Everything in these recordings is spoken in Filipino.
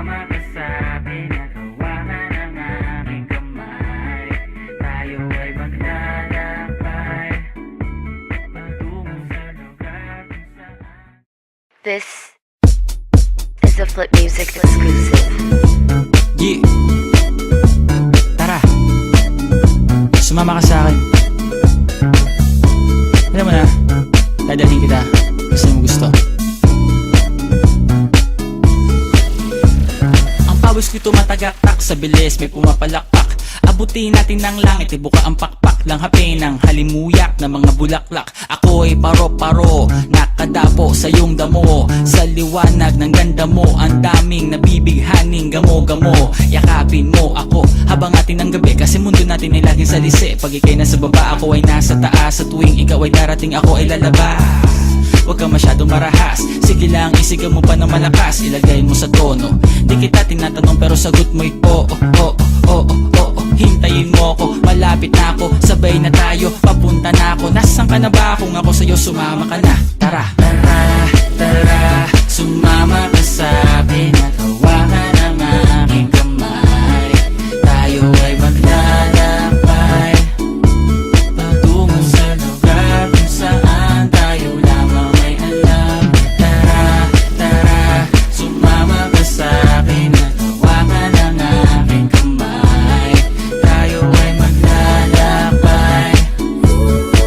Sumama ka sa akin at hawakan ang aking kamay. Tayo ay maglalakbay patungo sa lugar kung saan. This is a Flip Music exclusive. Yeah. Tara, sumama ka sa akin. Alam mo na, dadalhin kita kasi mo gusto. Ang pawis ko'y tumatagaktak sa bilis, may pumapalakpak. Abutin natin ng langit, ibuka ang pakpak lang hapin ng halimuyak na mga bulaklak. Ako'y paro-paro, nakadapo sa iyong damo. Sa liwanag ng ganda mo, ang daming nabibighaning gamo-gamo. Yakapin mo ako habang atin ng gabi, kasi mundo natin ay laging salisi. Pag ikay nasa baba, ako ay nasa taas. Sa tuwing ikaw ay darating, ako ay lalabas. Huwag ka masyadong marahas, sige lang isigaw mo pa ng malakas. Ilagay mo sa tono, di kita tinatanong pero sagot mo'y oo, oo, oo, oo. Hintayin mo ako, malapit na ako, sabay na tayo, papunta na ako. Nasaan ka na ba? Kung ako sa'yo, sumama ka na. Tara, tara, tara, sumama ka sa akin at hawakan ang aking kamay. Tayo ay maglalakbay patungo sa lugar kung saan tayo lamang ay alam. Tara, tara, sumama ka sa akin at hawakan ang aking kamay. Tayo ay maglalakbay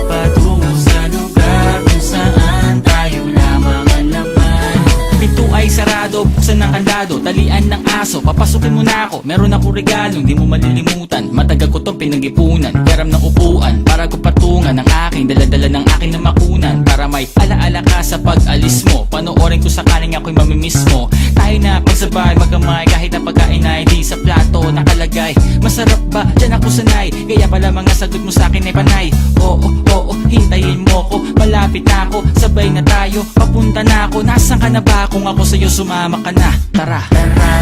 patungo sa lugar kung saan tayo lamang ang laman. Pinto ay sarado, buksan ng kandado, talian ng aso, papasukin mo na ako. Meron ako regalong di mo malilimutan, matagal ko tong pinag-ipunan. Garam ng upuan para ko patungan ang aking daladala ng aking namakunan. Para may alaala ka sa pag-alis mo, panoorin ko sakaling ako'y mamimiss mo. Tayo na pagsabay magkamay, kahit na pagkain ay di sa plato nakalagay. Masarap ba? Diyan ako sanay, kaya pala mga sagot mo sa akin ay panay. Oo, oo, hintayin mo ko, malapit na ako, sabay na tayo, papunta na ako. Nasaan ka na ba? Kung ako sa'yo, sumama ka na. Tara, tara,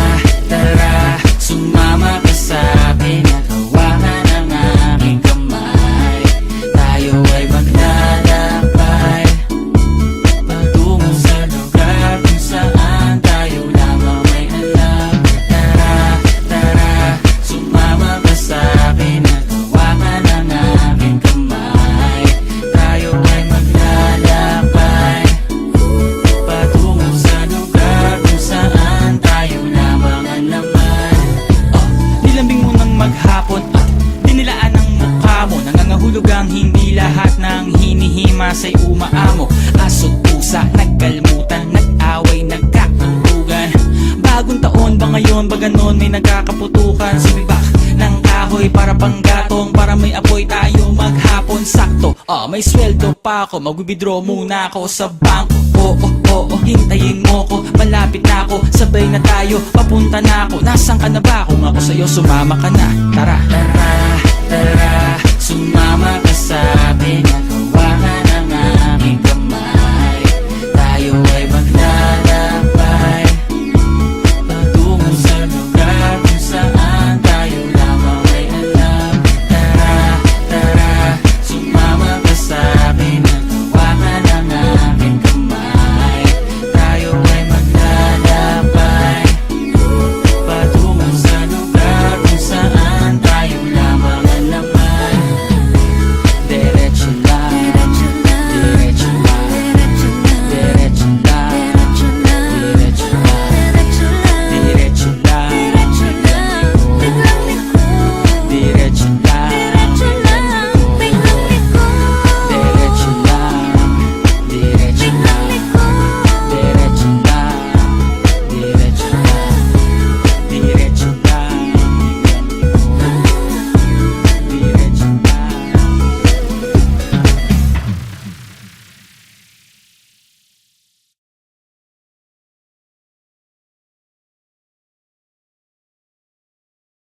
tara, sumama ka sa akin at hawakan ang aking kamay. Tayo ay maglalakbay patungo sa lugar kung saan tayo lamang may alam. Tara, tara, sumama ka sa akin at hawakan ang aking kamay. Tayo ay maglalakbay patungo sa lugar kung saan tayo lamang ang laman. Nilambing mo ng maghapon at dinilaan ang mukha mo. Nangangahulog ang hindi lahat ng hinihima sa'y umaamo. Aso't pusa, nagkalmutan, nag-away, nagkakatugan. Bagong taon ba ngayon, ba ganon may nagkakaputukan? Sumibak ng kahoy para panggatong, para may apoy tayo maghapon. Sakto, may sweldo pa ako, mag-withdraw muna ako sa bangko. Oo, oo, hintayin mo ko, malapit na ako, sabay na tayo, papunta na ako. Nasaan ka na ba? Kung ako sa'yo, sumama ka na. Tara, tara, tara,